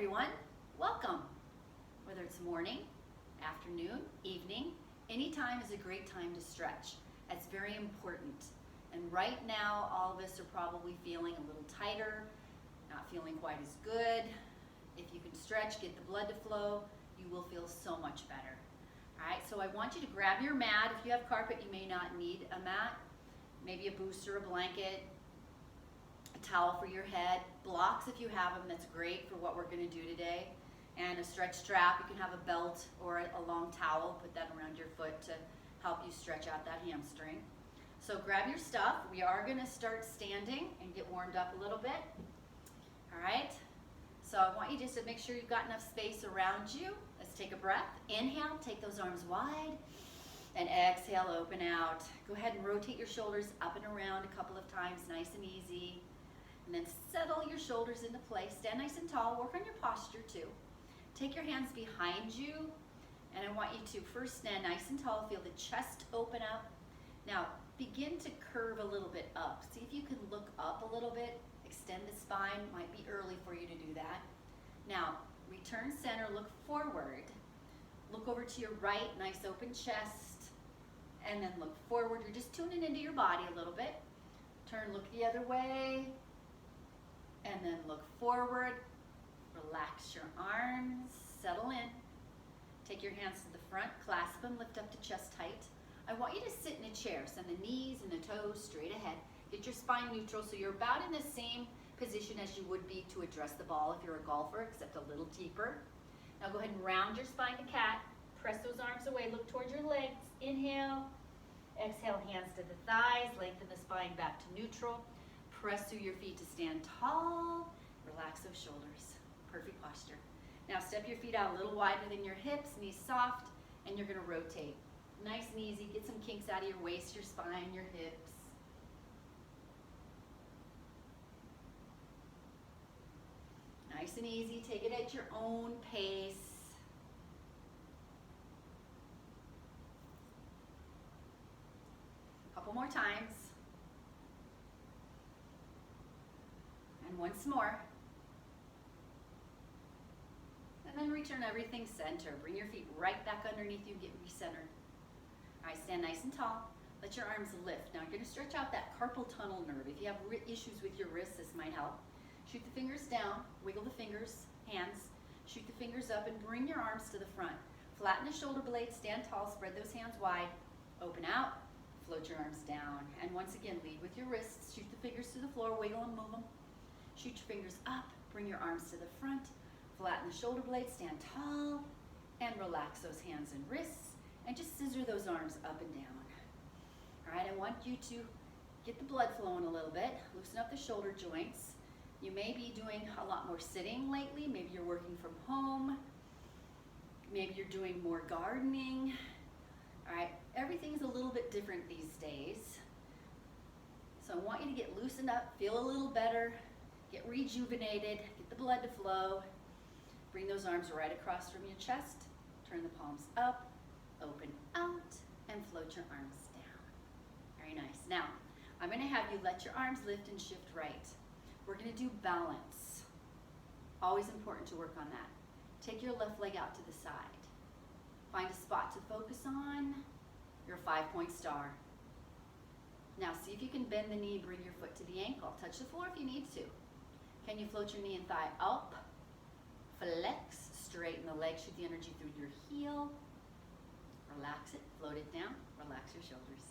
everyone. Welcome. Whether it's morning, afternoon, evening, any time is a great time to stretch. That's very important. And right now, all of us are probably feeling a little tighter, not feeling quite as good. If you can stretch, get the blood to flow, you will feel so much better. All right, so I want you to grab your mat. If you have carpet, you may not need a mat. Maybe a booster, a blanket, a towel for your head, blocks if you have them, that's great for what we're going to do today, and a stretch strap. You can have a belt or a long towel, put that around your foot to help you stretch out that hamstring. So grab your stuff. We are going to start standing and get warmed up a little bit. All right, so I want you just to make sure you've got enough space around you. Let's take a breath. Inhale, take those arms wide, and exhale, open out. Go ahead and rotate your shoulders up and around a couple of times, nice and easy. And then settle your shoulders into place. Stand nice and tall. Work on your posture too. Take your hands behind you, and I want you to first stand nice and tall. Feel the chest open up. Now begin to curve a little bit up. See if you can look up a little bit. Extend the spine. Might be early for you to do that. Now return center. Look forward. Look over to your right. Nice open chest. And then look forward. You're just tuning into your body a little bit. Turn. Look the other way. And then look forward, relax your arms, settle in. Take your hands to the front, clasp them, lift up to chest height. I want you to sit in a chair, send the knees and the toes straight ahead. Get your spine neutral so you're about in the same position as you would be to address the ball if you're a golfer, except a little deeper. Now go ahead and round your spine to cat. Press those arms away, look towards your legs. Inhale, exhale, hands to the thighs, lengthen the spine back to neutral. Press through your feet to stand tall. Relax those shoulders. Perfect posture. Now step your feet out a little wider than your hips, knees soft, and you're going to rotate. Nice and easy. Get some kinks out of your waist, your spine, your hips. Nice and easy. Take it at your own pace. Couple more times. And once more. And then return everything center. Bring your feet right back underneath you, get recentered. All right, stand nice and tall. Let your arms lift. Now you're going to stretch out that carpal tunnel nerve. If you have issues with your wrists, this might help. Shoot the fingers down, wiggle the fingers, hands. Shoot the fingers up and bring your arms to the front. Flatten the shoulder blades, stand tall, spread those hands wide. Open out, float your arms down. And once again, lead with your wrists. Shoot the fingers to the floor, wiggle and move them. Shoot your fingers up, bring your arms to the front, flatten the shoulder blades, stand tall, and relax those hands and wrists, and just scissor those arms up and down. All right, I want you to get the blood flowing a little bit, loosen up the shoulder joints. You may be doing a lot more sitting lately, maybe you're working from home, maybe you're doing more gardening. All right, everything's a little bit different these days. So I want you to get loosened up, feel a little better, get rejuvenated, get the blood to flow. Bring those arms right across from your chest. Turn the palms up, open out, and float your arms down. Very nice. Now, I'm going to have you let your arms lift and shift right. We're going to do balance. Always important to work on that. Take your left leg out to the side. Find a spot to focus on, your 5-point star. Now, see if you can bend the knee, bring your foot to the ankle. Touch the floor if you need to. Can you float your knee and thigh up? Flex, straighten the leg, shoot the energy through your heel. Relax it, float it down, relax your shoulders.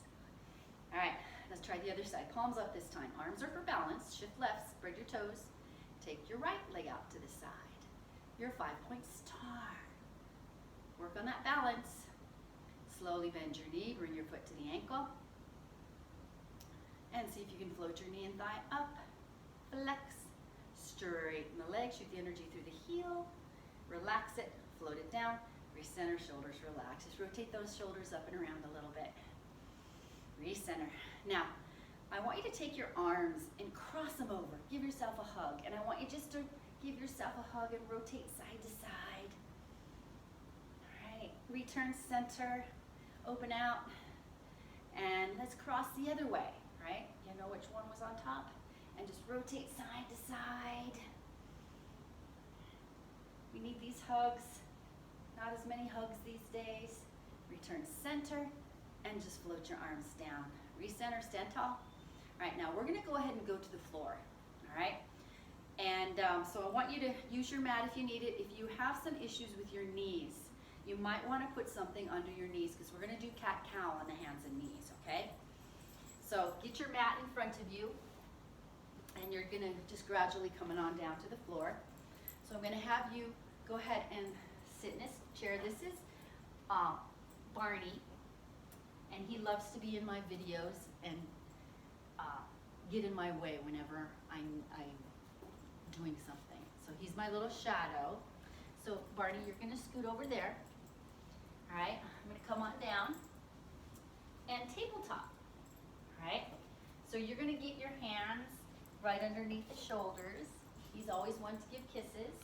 All right, let's try the other side. Palms up this time. Arms are for balance. Shift left, spread your toes. Take your right leg out to the side. Your 5-point star. Work on that balance. Slowly bend your knee, bring your foot to the ankle. And see if you can float your knee and thigh up. Flex. Straighten the leg, shoot the energy through the heel, relax it, float it down, recenter, shoulders relax. Just rotate those shoulders up and around a little bit. Recenter. Now, I want you to take your arms and cross them over. Give yourself a hug. And I want you just to give yourself a hug and rotate side to side. All right, return center, open out, and let's cross the other way, right? You know which one was on top? And just rotate side to side. We need these hugs. Not as many hugs these days. Return center and just float your arms down. Recenter, stand tall. All right, now we're gonna go ahead and go to the floor, all right? And so I want you to use your mat if you need it. If you have some issues with your knees, you might wanna put something under your knees because we're gonna do cat-cow on the hands and knees, okay? So get your mat in front of you and you're gonna just gradually coming on down to the floor. So I'm gonna have you go ahead and sit in this chair. This is Barney, and he loves to be in my videos and get in my way whenever I'm doing something. So he's my little shadow. So Barney, you're gonna scoot over there. All right, I'm gonna come on down and tabletop. All right, so you're gonna get your hands right underneath the shoulders. He's always one to give kisses.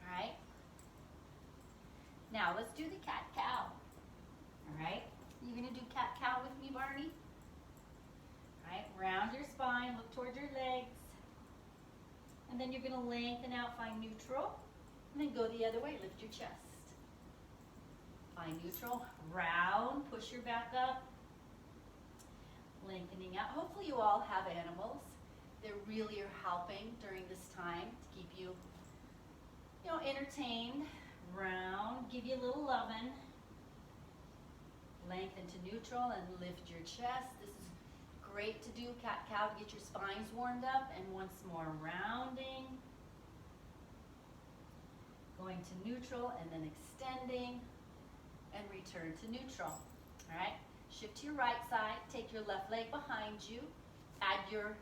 All right. Now let's do the cat-cow. All right. You gonna do cat-cow with me, Barney? All right. Round your spine, look towards your legs, and then you're gonna lengthen out, find neutral, and then go the other way. Lift your chest. Find neutral. Round. Push your back up. Lengthening out. Hopefully you all have animals. They really are helping during this time to keep you, entertained. Round, give you a little lovin'. Lengthen to neutral and lift your chest. This is great to do cat-cow to get your spines warmed up. And once more, rounding. Going to neutral and then extending and return to neutral. All right, shift to your right side. Take your left leg behind you. Add your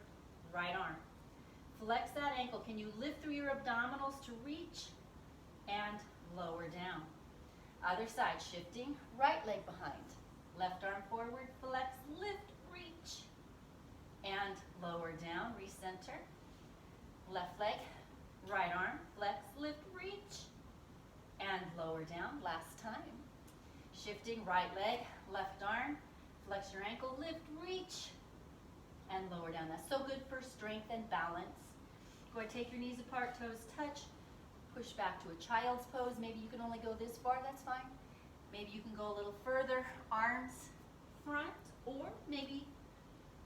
right arm. Flex that ankle. Can you lift through your abdominals to reach and lower down? Other side, shifting, right leg behind. Left arm forward, flex, lift, reach, and lower down, recenter. Left leg, right arm, flex, lift, reach, and lower down. Last time. Shifting, right leg, left arm, flex your ankle, lift, reach, and lower down. That's so good for strength and balance. Go ahead, take your knees apart, toes touch. Push back to a child's pose. Maybe you can only go this far, that's fine. Maybe you can go a little further, arms front, or maybe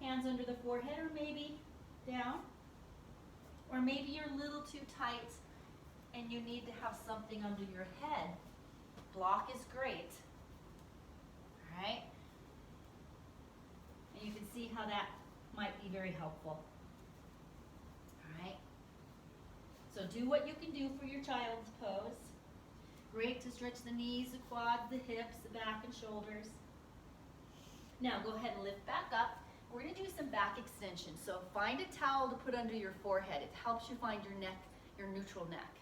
hands under the forehead, or maybe down. Or maybe you're a little too tight and you need to have something under your head. Block is great. All right? And you can see how that might be very helpful. All right? So do what you can do for your child's pose. Great to stretch the knees, the quads, the hips, the back and shoulders. Now go ahead and lift back up. We're going to do some back extension. So find a towel to put under your forehead. It helps you find your neck, your neutral neck.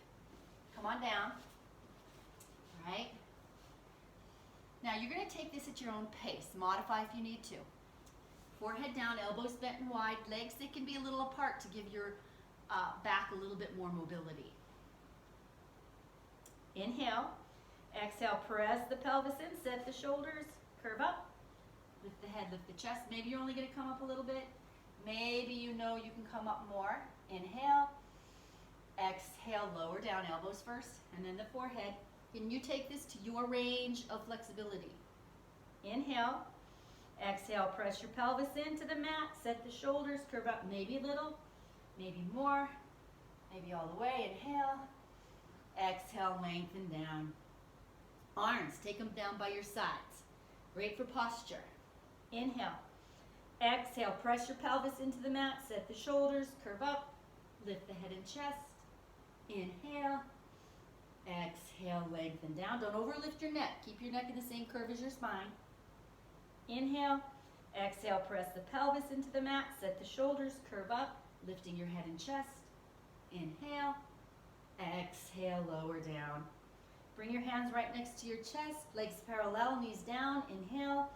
Come on down. All right? Now you're going to take this at your own pace. Modify if you need to. Forehead down, elbows bent and wide, legs, they can be a little apart to give your back a little bit more mobility. Inhale. Exhale, press the pelvis in, set the shoulders, curve up. Lift the head, lift the chest. Maybe you're only going to come up a little bit. Maybe you know you can come up more. Inhale. Exhale, lower down, elbows first, and then the forehead. Can you take this to your range of flexibility? Inhale. Exhale, press your pelvis into the mat, set the shoulders, curve up maybe a little, maybe more, maybe all the way. Inhale. Exhale, lengthen down. Arms, take them down by your sides. Great for posture. Inhale. Exhale, press your pelvis into the mat, set the shoulders, curve up, lift the head and chest. Inhale. Exhale, lengthen down. Don't overlift your neck. Keep your neck in the same curve as your spine. Inhale. Exhale, press the pelvis into the mat, set the shoulders, curve up, lifting your head and chest. Inhale. Exhale, lower down. Bring your hands right next to your chest, legs parallel, knees down. Inhale.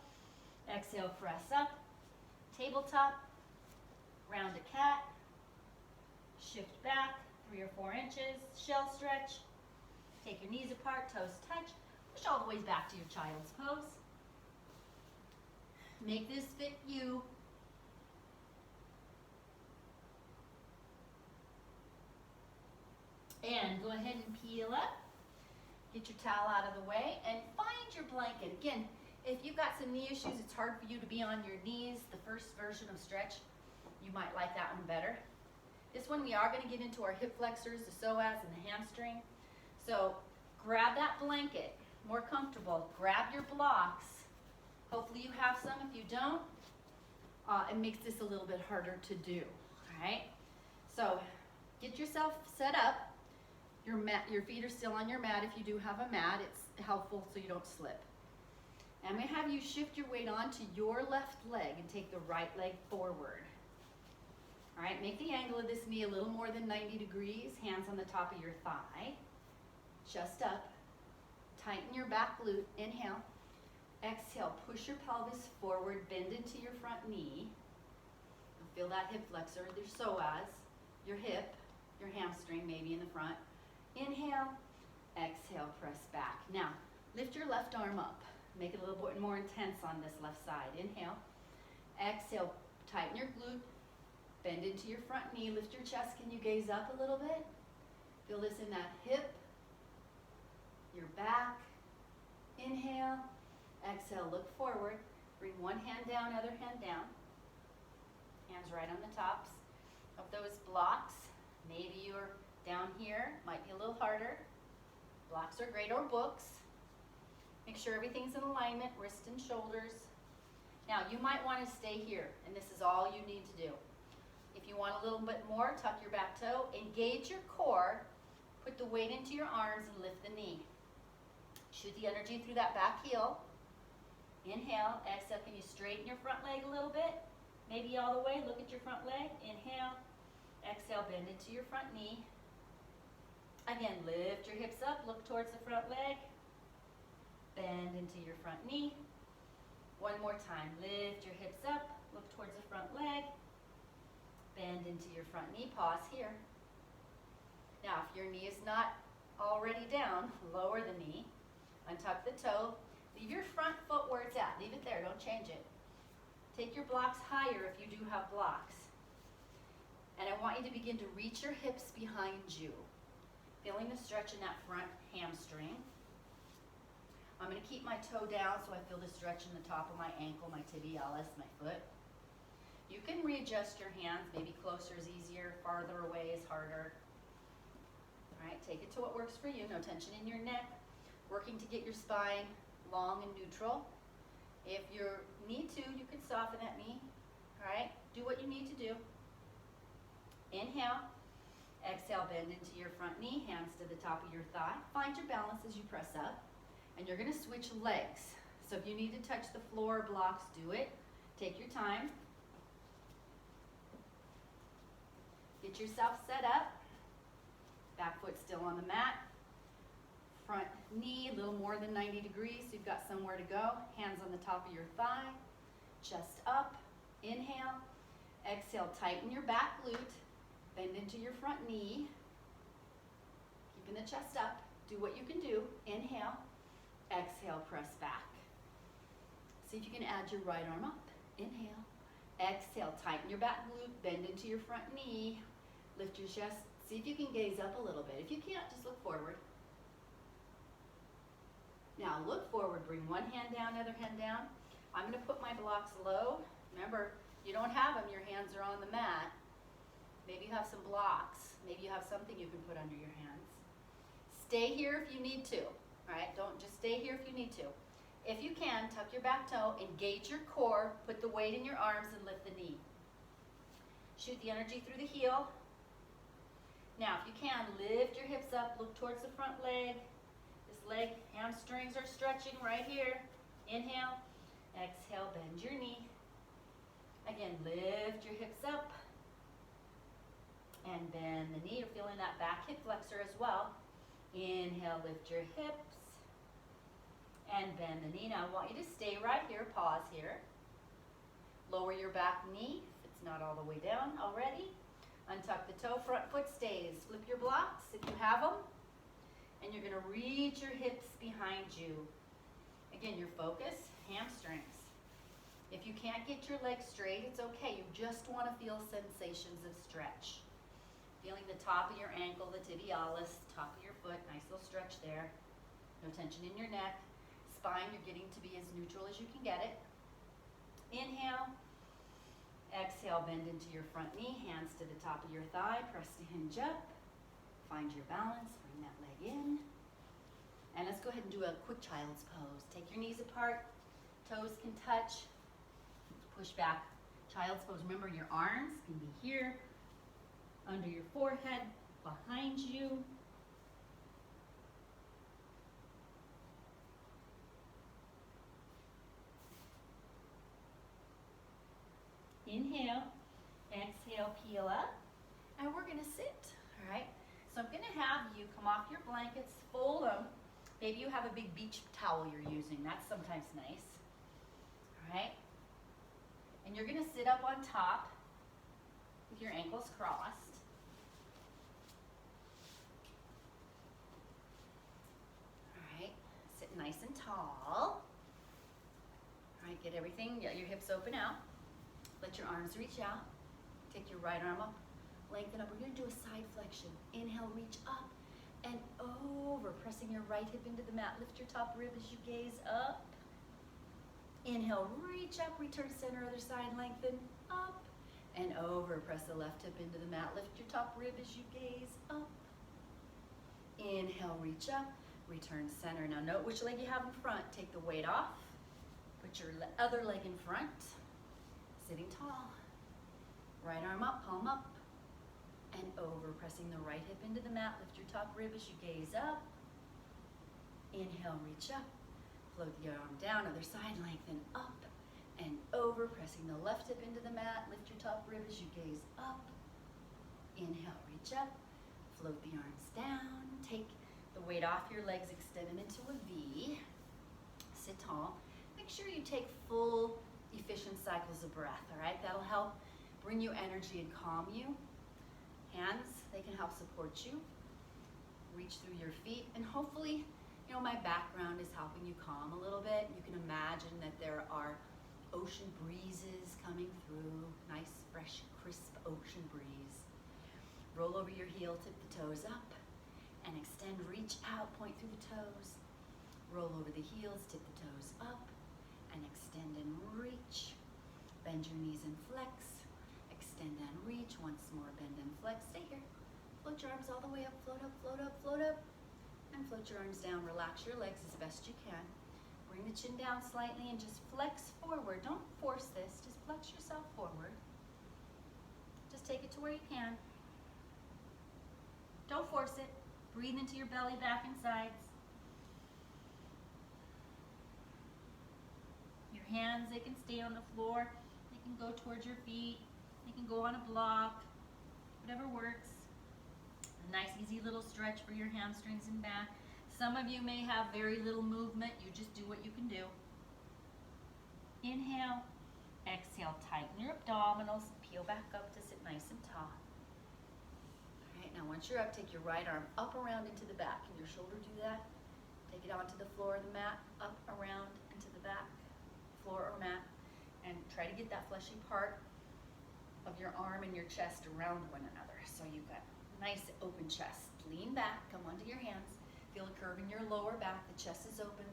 Exhale, press up. Tabletop. Round a cat. Shift back 3 or 4 inches. Shell stretch. Take your knees apart, toes touch. Push all the way back to your child's pose. Make this fit you. And go ahead and peel up. Get your towel out of the way and find your blanket. Again, if you've got some knee issues, it's hard for you to be on your knees. The first version of stretch, you might like that one better. This one, we are going to get into our hip flexors, the psoas, and the hamstring. So grab that blanket, more comfortable. Grab your blocks. Hopefully you have some. If you don't, it makes this a little bit harder to do. All right. So get yourself set up. Your feet are still on your mat. If you do have a mat, it's helpful so you don't slip. I'm going to have you shift your weight onto your left leg and take the right leg forward. All right, make the angle of this knee a little more than 90 degrees. Hands on the top of your thigh. Chest up. Tighten your back glute. Inhale. Exhale. Push your pelvis forward. Bend into your front knee. Feel that hip flexor, your psoas, your hip, your hamstring maybe in the front. Inhale. Exhale. Press back. Now, lift your left arm up. Make it a little bit more intense on this left side. Inhale. Exhale. Tighten your glute. Bend into your front knee. Lift your chest. Can you gaze up a little bit? Feel this in that hip, your back. Inhale. Exhale. Look forward. Bring one hand down, other hand down. Hands right on the tops of those blocks. Maybe you're down here. Might be a little harder. Blocks are great, or books. Make sure everything's in alignment, wrist and shoulders. Now, you might want to stay here, and this is all you need to do. If you want a little bit more, tuck your back toe, engage your core, put the weight into your arms, and lift the knee. Shoot the energy through that back heel. Inhale, exhale. Can you straighten your front leg a little bit? Maybe all the way. Look at your front leg. Inhale, exhale, bend into your front knee. Again, lift your hips up, look towards the front leg. Bend into your front knee. One more time. Lift your hips up. Look towards the front leg. Bend into your front knee. Pause here. Now, if your knee is not already down, lower the knee. Untuck the toe. Leave your front foot where it's at. Leave it there. Don't change it. Take your blocks higher if you do have blocks. And I want you to begin to reach your hips behind you. Feeling the stretch in that front hamstring. I'm going to keep my toe down so I feel the stretch in the top of my ankle, my tibialis, my foot. You can readjust your hands. Maybe closer is easier, farther away is harder. All right, take it to what works for you. No tension in your neck. Working to get your spine long and neutral. If you need to, you can soften that knee. All right, do what you need to do. Inhale. Exhale, bend into your front knee, hands to the top of your thigh. Find your balance as you press up. And you're going to switch legs. So if you need to touch the floor or blocks, do it. Take your time. Get yourself set up. Back foot still on the mat. Front knee a little more than 90 degrees, so you've got somewhere to go. Hands on the top of your thigh. Chest up. Inhale. Exhale, tighten your back glute. Bend into your front knee. Keeping the chest up. Do what you can do. Inhale. Exhale, press back. See if you can add your right arm up. Inhale. Exhale, tighten your back glute. Bend into your front knee. Lift your chest. See if you can gaze up a little bit. If you can't, just look forward. Now look forward. Bring one hand down, other hand down. I'm going to put my blocks low. Remember, you don't have them. Your hands are on the mat. Maybe you have some blocks. Maybe you have something you can put under your hands. Stay here if you need to. All right, don't just stay here if you need to. If you can, tuck your back toe, engage your core, put the weight in your arms, and lift the knee. Shoot the energy through the heel. Now, if you can, lift your hips up, look towards the front leg. This leg, hamstrings are stretching right here. Inhale, exhale, bend your knee. Again, lift your hips up and bend the knee. You're feeling that back hip flexor as well. Inhale, lift your hips and bend the knee. Now I want you to stay right here, pause here. Lower your back knee if it's not all the way down already. Untuck the toe, front foot stays. Flip your blocks if you have them. And you're going to reach your hips behind you. Again, your focus, hamstrings. If you can't get your legs straight, it's okay. You just want to feel sensations of stretch. Feeling the top of your ankle, the tibialis, top of your foot, nice little stretch there. No tension in your neck. Spine, you're getting to be as neutral as you can get it. Inhale. Exhale, bend into your front knee, hands to the top of your thigh, press to hinge up. Find your balance, bring that leg in. And let's go ahead and do a quick child's pose. Take your knees apart, toes can touch. Push back, child's pose. Remember, your arms can be here, under your forehead, behind you. Inhale, exhale, peel up, and we're gonna sit, all right? So I'm gonna have you come off your blankets, fold them. Maybe you have a big beach towel you're using. That's sometimes nice, all right? And you're gonna sit up on top with your ankles crossed. Nice and tall. All right, get everything, get your hips open out. Let your arms reach out. Take your right arm up, lengthen up. We're gonna do a side flexion. Inhale, reach up and over, pressing your right hip into the mat. Lift your top rib as you gaze up. Inhale, reach up, return to center, other side, lengthen, up and over. Press the left hip into the mat. Lift your top rib as you gaze up. Inhale, reach up. Return center. Now note which leg you have in front. Take the weight off. Put your other leg in front. Sitting tall. Right arm up, palm up. And over. Pressing the right hip into the mat. Lift your top rib as you gaze up. Inhale, reach up. Float the arm down. Other side, lengthen up and over. Pressing the left hip into the mat. Lift your top rib as you gaze up. Inhale, reach up. Float the arms down. Take the weight off your legs, extend them into a V. Sit tall. Make sure you take full, efficient cycles of breath, all right? That'll help bring you energy and calm you. Hands, they can help support you. Reach through your feet, and hopefully, you know, my background is helping you calm a little bit. You can imagine that there are ocean breezes coming through, nice, fresh, crisp ocean breeze. Roll over your heel, tip the toes up. And extend, reach out, point through the toes. Roll over the heels, tip the toes up, and extend and reach. Bend your knees and flex. Extend and reach. Once more, bend and flex. Stay here. Float your arms all the way up, float up, float up, float up. And float your arms down. Relax your legs as best you can. Bring the chin down slightly and just flex forward. Don't force this, just flex yourself forward. Just take it to where you can. Don't force it. Breathe into your belly, back and sides. Your hands, they can stay on the floor. They can go towards your feet. They can go on a block. Whatever works. A nice, easy little stretch for your hamstrings and back. Some of you may have very little movement. You just do what you can do. Inhale. Exhale, tighten your abdominals. Peel back up to sit nice and tall. Now once you're up, take your right arm up around into the back. Can your shoulder do that? Take it onto the floor of the mat, up around into the back, floor or mat, and try to get that fleshy part of your arm and your chest around one another. So you've got nice open chest. Lean back, come onto your hands. Feel a curve in your lower back, the chest is open.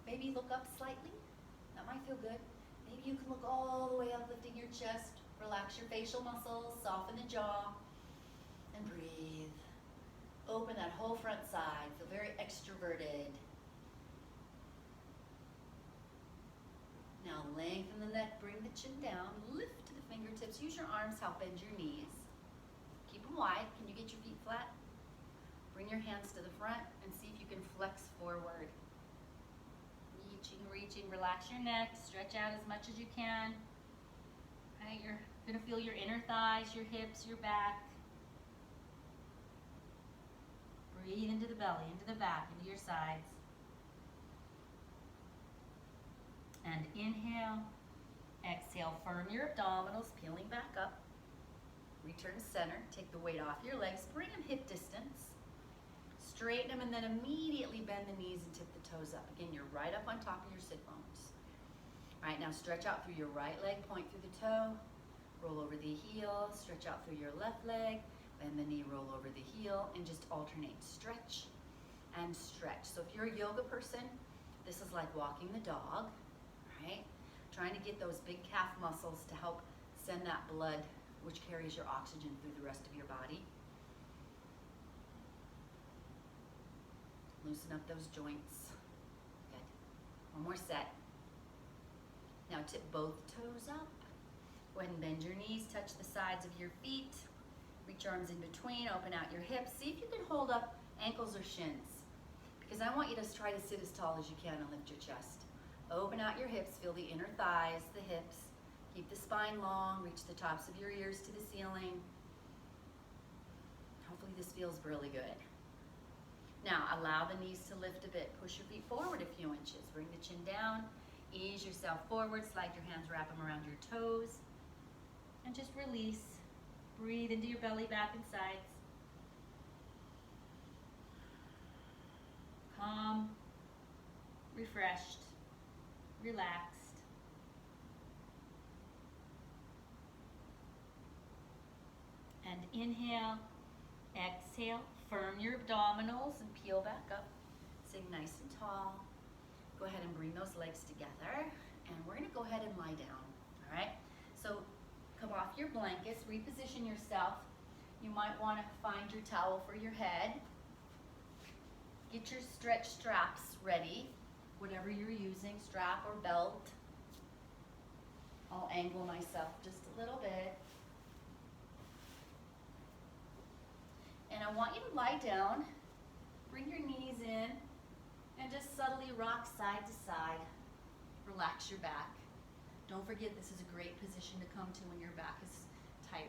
Maybe look up slightly, that might feel good. Maybe you can look all the way up, lifting your chest. Relax your facial muscles, soften the jaw. And breathe. Open that whole front side. Feel very extroverted. Now lengthen the neck, bring the chin down, lift to the fingertips. Use your arms, help bend your knees. Keep them wide. Can you get your feet flat? Bring your hands to the front and see if you can flex forward. Reaching, reaching. Relax your neck. Stretch out as much as you can. Okay, you're going to feel your inner thighs, your hips, your back. Breathe into the belly, into the back, into your sides. And inhale, exhale, firm your abdominals, peeling back up. Return to center, take the weight off your legs, bring them hip distance. Straighten them and then immediately bend the knees and tip the toes up. Again, you're right up on top of your sit bones. All right, now stretch out through your right leg, point through the toe, roll over the heel, stretch out through your left leg, Bend the knee, roll over the heel, and just alternate stretch and stretch. So if you're a yoga person, this is like walking the dog, right? Trying to get those big calf muscles to help send that blood, which carries your oxygen through the rest of your body. Loosen up those joints. Good. One more set. Now tip both toes up. Go ahead and bend your knees, touch the sides of your feet. Reach your arms in between, open out your hips. See if you can hold up ankles or shins, because I want you to try to sit as tall as you can and lift your chest. Open out your hips, feel the inner thighs, the hips. Keep the spine long, reach the tops of your ears to the ceiling. Hopefully this feels really good. Now allow the knees to lift a bit. Push your feet forward a few inches. Bring the chin down, ease yourself forward, slide your hands, wrap them around your toes, and just release. Breathe into your belly, back, and sides. Calm, refreshed, relaxed. And inhale, exhale, firm your abdominals and peel back up. Sitting nice and tall. Go ahead and bring those legs together, and we're gonna go ahead and lie down, all right? So come off your blankets, reposition yourself. You might wanna find your towel for your head. Get your stretch straps ready, whatever you're using, strap or belt. I'll angle myself just a little bit. And I want you to lie down, bring your knees in, and just subtly rock side to side. Relax your back. Don't forget, this is a great position to come to when your back is tired.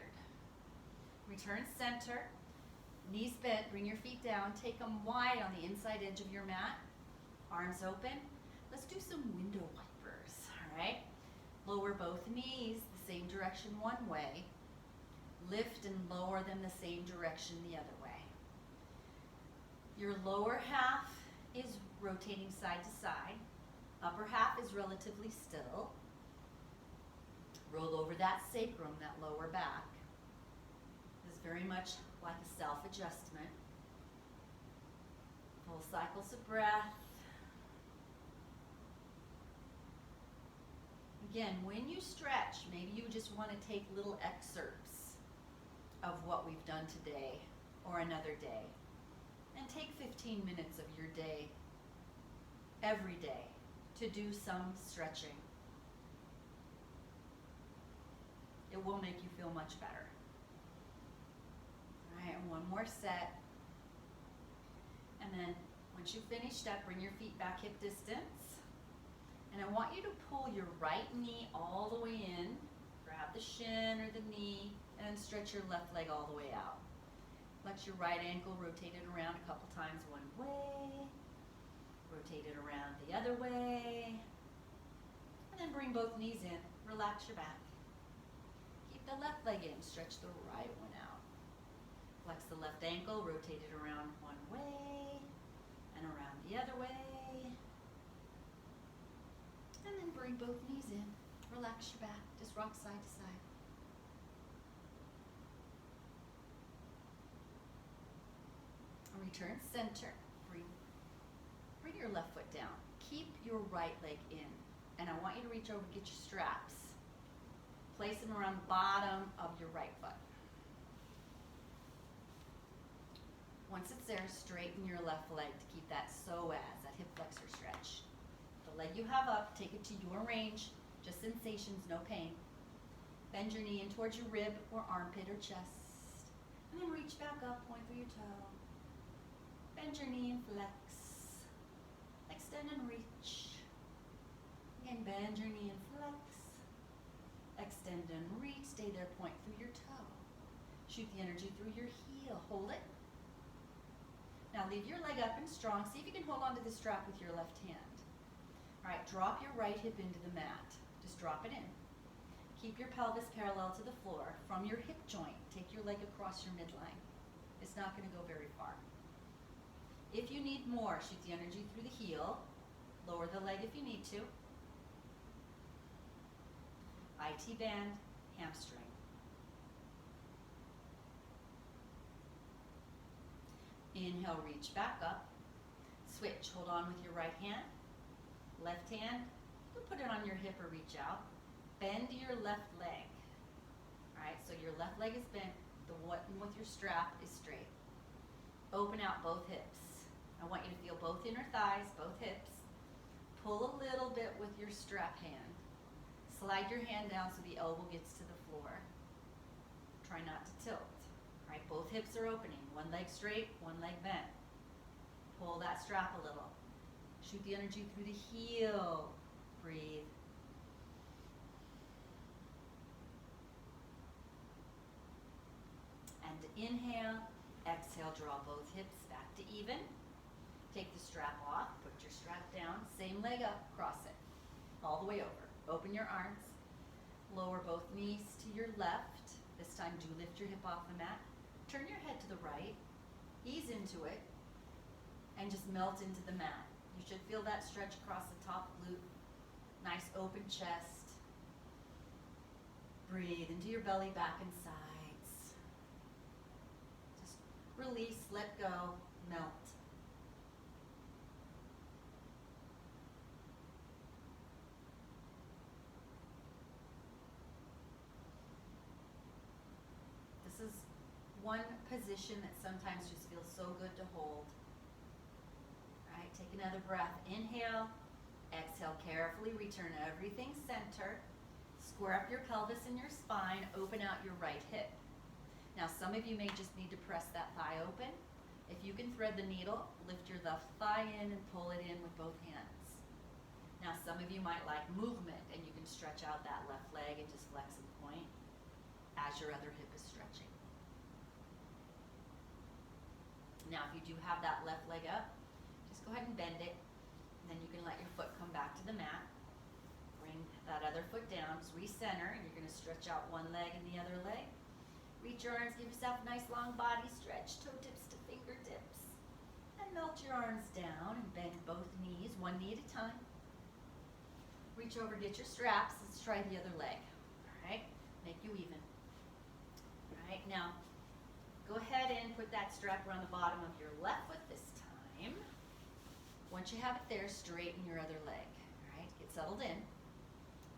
Return center, knees bent, bring your feet down, take them wide on the inside edge of your mat, arms open. Let's do some window wipers, all right? Lower both knees the same direction one way. Lift and lower them the same direction the other way. Your lower half is rotating side to side. Upper half is relatively still. Roll over that sacrum, that lower back. This is very much like a self-adjustment. Full cycles of breath. Again, when you stretch, maybe you just want to take little excerpts of what we've done today or another day. And take 15 minutes of your day, every day, to do some stretching. It will make you feel much better. All right, and one more set. And then once you've finished up, bring your feet back hip distance. And I want you to pull your right knee all the way in, grab the shin or the knee, and then stretch your left leg all the way out. Flex your right ankle, rotate it around a couple times one way, rotate it around the other way, and then bring both knees in, relax your back. Keep the left leg in, stretch the right one out. Flex the left ankle, rotate it around one way, and around the other way. And then bring both knees in, relax your back, just rock side to side. Return center, bring your left foot down. Keep your right leg in, and I want you to reach over and get your straps. Place them around the bottom of your right foot. Once it's there, straighten your left leg to keep that psoas, that hip flexor stretch. The leg you have up, take it to your range, just sensations, no pain. Bend your knee in towards your rib or armpit or chest, and then reach back up, point through your toe. Bend your knee and flex. Extend and reach. Again, bend your knee and flex. Extend and reach. Stay there, point through your toe. Shoot the energy through your heel. Hold it. Now leave your leg up and strong. See if you can hold onto the strap with your left hand. All right, drop your right hip into the mat. Just drop it in. Keep your pelvis parallel to the floor. From your hip joint, take your leg across your midline. It's not going to go very far. If you need more, shoot the energy through the heel. Lower the leg if you need to. IT band, hamstring. Inhale, reach back up. Switch, hold on with your right hand. Left hand, you can put it on your hip or reach out. Bend your left leg. All right, so your left leg is bent. The one with your strap is straight. Open out both hips. I want you to feel both inner thighs, both hips. Pull a little bit with your strap hand. Slide your hand down so the elbow gets to the floor. Try not to tilt. All right, both hips are opening. One leg straight, one leg bent. Pull that strap a little. Shoot the energy through the heel. Breathe. And inhale, exhale, draw both hips back to even. Take the strap off, put your strap down, same leg up, cross it, all the way over. Open your arms, lower both knees to your left. This time do lift your hip off the mat. Turn your head to the right, ease into it, and just melt into the mat. You should feel that stretch across the top glute. Nice open chest. Breathe into your belly, back and sides. Just release, let go, melt. This is one position that sometimes just feels so good to hold. All right, take another breath. Inhale, exhale, carefully return everything center. Square up your pelvis and your spine, open out your right hip. Now some of you may just need to press that thigh open. If you can thread the needle, lift your left thigh in and pull it in with both hands. Now some of you might like movement and you can stretch out that left leg and just flex and point as your other hip is stretching. Now if you do have that left leg up, just go ahead and bend it. And then you can let your foot come back to the mat. Bring that other foot down, just recenter, and you're going to stretch out one leg and the other leg. Reach your arms, give yourself a nice long body stretch, toe tips to fingertips. And melt your arms down and bend both knees, one knee at a time. Reach over, get your straps. Let's try the other leg. All right, make you even. All right, now go ahead and put that strap around the bottom of your left foot this time. Once you have it there, straighten your other leg. All right, get settled in.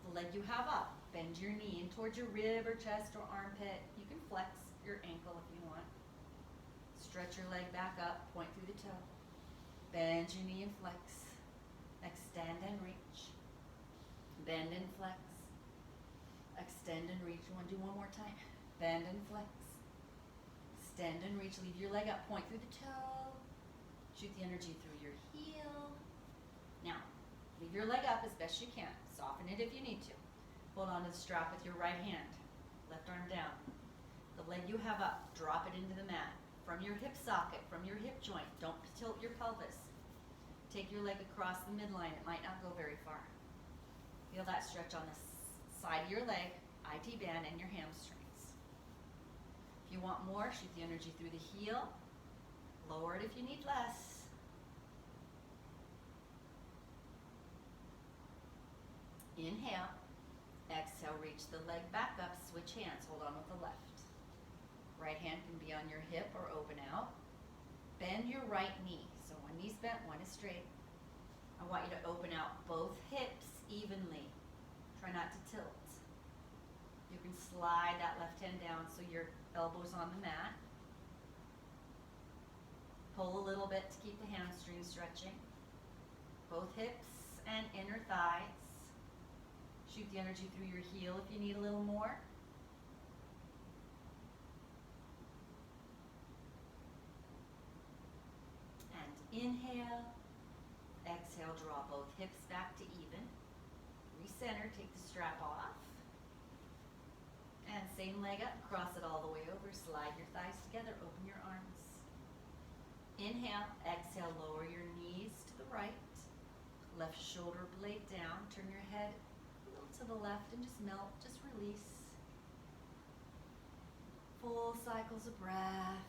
The leg you have up, bend your knee in towards your rib or chest or armpit. You can flex your ankle if you want. Stretch your leg back up, point through the toe. Bend your knee and flex. Extend and reach. Bend and flex. Extend and reach. You want to do one more time? Bend and flex. Extend and reach. Leave your leg up, point through the toe. Shoot the energy through your heel. Now, leave your leg up as best you can. Soften it if you need to. Hold on to the strap with your right hand. Left arm down. The leg you have up, drop it into the mat. From your hip socket, from your hip joint. Don't tilt your pelvis. Take your leg across the midline. It might not go very far. Feel that stretch on the side of your leg, IT band, and your hamstrings. If you want more, shoot the energy through the heel. Lower it if you need less. Inhale. Exhale, reach the leg back up. Switch hands. Hold on with the left. Right hand can be on your hip or open out. Bend your right knee. So one knee's bent, one is straight. I want you to open out both hips evenly. Try not to tilt. You can slide that left hand down so your elbow's on the mat. Pull a little bit to keep the hamstrings stretching. Both hips and inner thighs. Shoot the energy through your heel if you need a little more. And inhale. Exhale, draw both hips back to even. Recenter, take the strap off. And same leg up, cross it all the way over. Slide your thighs together, open your arms. Inhale, exhale, lower your knees to the right. Left shoulder blade down. Turn your head a little to the left and just melt, just release. Full cycles of breath.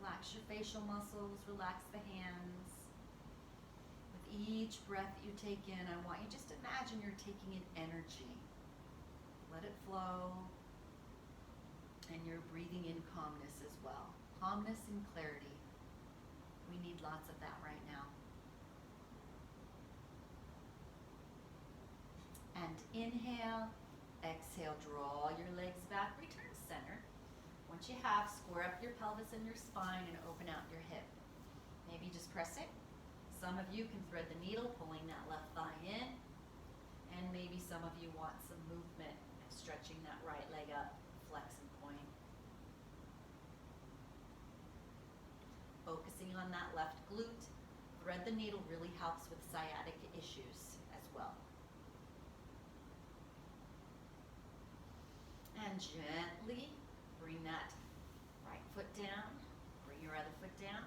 Relax your facial muscles, relax the hands. With each breath that you take in, I want you just imagine you're taking in energy. Let it flow. And you're breathing in calmness as well. Calmness and clarity. lots of that right now. And inhale, exhale, draw your legs back, return to center. Once you have, square up your pelvis and your spine and open out your hip. Maybe just press it. Some of you can thread the needle, pulling that left thigh in. And maybe some of you want some movement, stretching that right leg up, flex and point. Focusing on that left glute. Thread the needle really helps with sciatic issues as well. And gently bring that right foot down, bring your other foot down.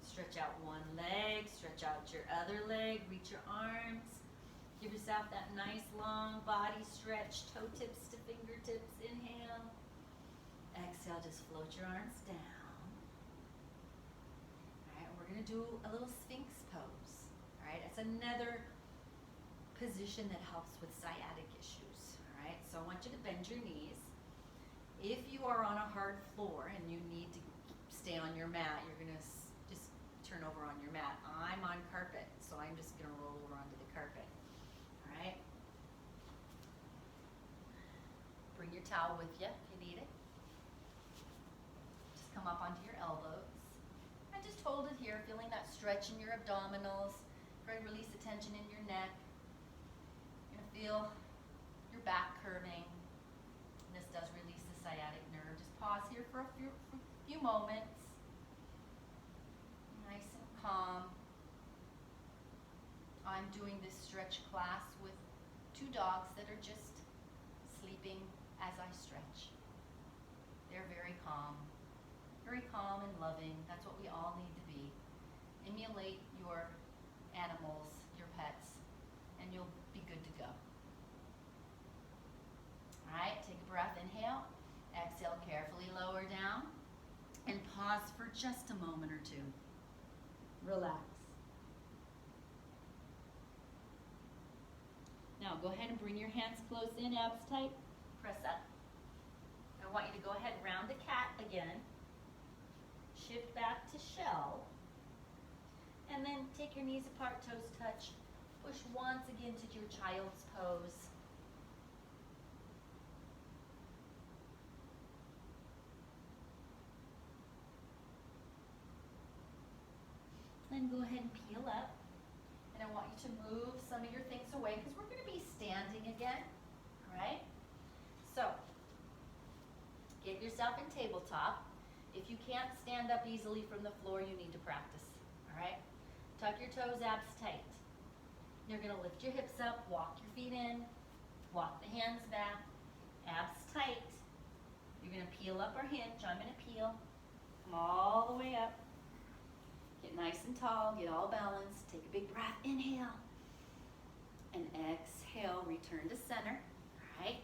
Stretch out one leg, stretch out your other leg, reach your arms. Give yourself that nice long body stretch, toe tips to fingertips, inhale. Exhale, just float your arms down. All right, we're gonna do a little Sphinx pose. All right, it's another position that helps with sciatic issues. All right, so I want you to bend your knees. If you are on a hard floor and you need to stay on your mat, you're gonna just turn over on your mat. I'm on carpet, so I'm just gonna roll over onto the carpet. All right. Bring your towel with you if you need it. Just come up onto your elbows. And just hold it here, feeling that stretch in your abdominals. Try to release the tension in your neck. You're gonna feel your back curving. And this does release the sciatic nerve. Just pause here for a few moments. Nice and calm. I'm doing this stretch class with 2 dogs that are just sleeping as I stretch. They're very calm and loving. That's what we all need to be. Emulate your animals, your pets, and you'll be good to go. All right, take a breath, inhale. Exhale, carefully lower down. And pause for just a moment or two. Relax. Now go ahead and bring your hands close in, abs tight. Press up. I want you to go ahead and round the cat again. Shift back to shell. And then take your knees apart, toes touch. Push once again to your child's pose. Then go ahead and peel up. And I want you to move some of your things away because we're going to be standing again. All right? So, get yourself in tabletop. If you can't stand up easily from the floor, you need to practice. All right? Tuck your toes, abs tight. You're going to lift your hips up, walk your feet in, walk the hands back, abs tight. You're going to peel up or hinge. I'm going to peel. Come all the way up. Get nice and tall, get all balanced. Take a big breath, inhale. And exhale, return to center. All right?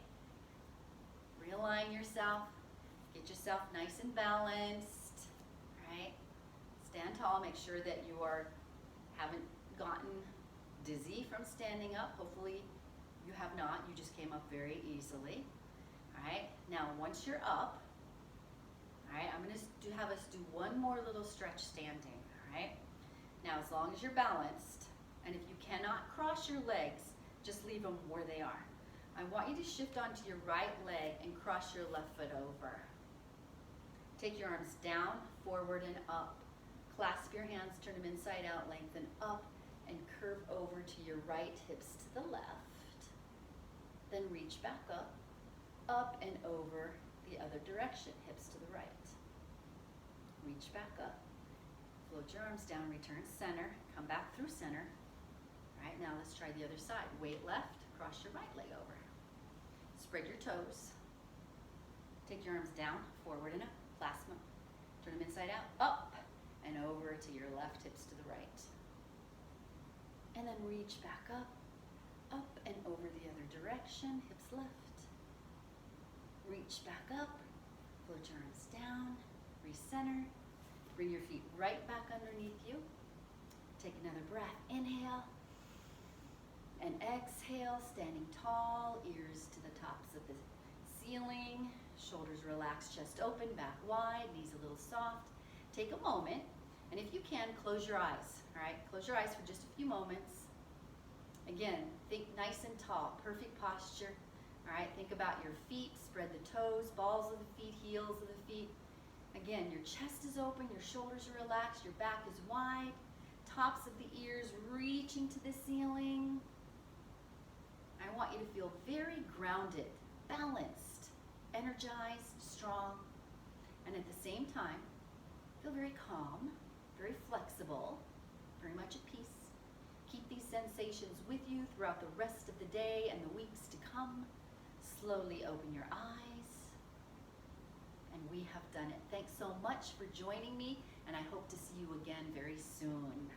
Realign yourself. Get yourself nice and balanced. All right? Stand tall. Make sure that you haven't gotten dizzy from standing up. Hopefully you have not. You just came up very easily. All right? Now, once you're up, all right, I'm going to have us do one more little stretch standing. All right? Now, as long as you're balanced, and if you cannot cross your legs, just leave them where they are. I want you to shift onto your right leg and cross your left foot over. Take your arms down, forward, and up. Clasp your hands, turn them inside out, lengthen up, and curve over to your right, hips to the left. Then reach back up and over the other direction, hips to the right. Reach back up. Float your arms down, return center, come back through center. All right, now let's try the other side. Weight left, cross your right leg over. Spread your toes. Take your arms down, forward and up, clasp them. Turn them inside out, up and over to your left, hips to the right. And then reach back up and over the other direction, hips left. Reach back up, float your arms down, recenter. Bring your feet right back underneath you. Take another breath, inhale. And exhale, standing tall, ears to the tops of the shoulders relaxed, chest open, back wide, knees a little soft. Take a moment And if you can, close your eyes, all right? Close your eyes for just a few moments. Again, think nice and tall, perfect posture. All right, think about your feet, spread the toes, balls of the feet, heels of the feet. Again, your chest is open, your shoulders are relaxed, your back is wide, tops of the ears reaching to the ceiling. I want you to feel very grounded, balanced, energized, strong, and at the same time, feel very calm, very flexible, very much at peace. Keep these sensations with you throughout the rest of the day and the weeks to come. Slowly open your eyes, and we have done it. Thanks so much for joining me, and I hope to see you again very soon.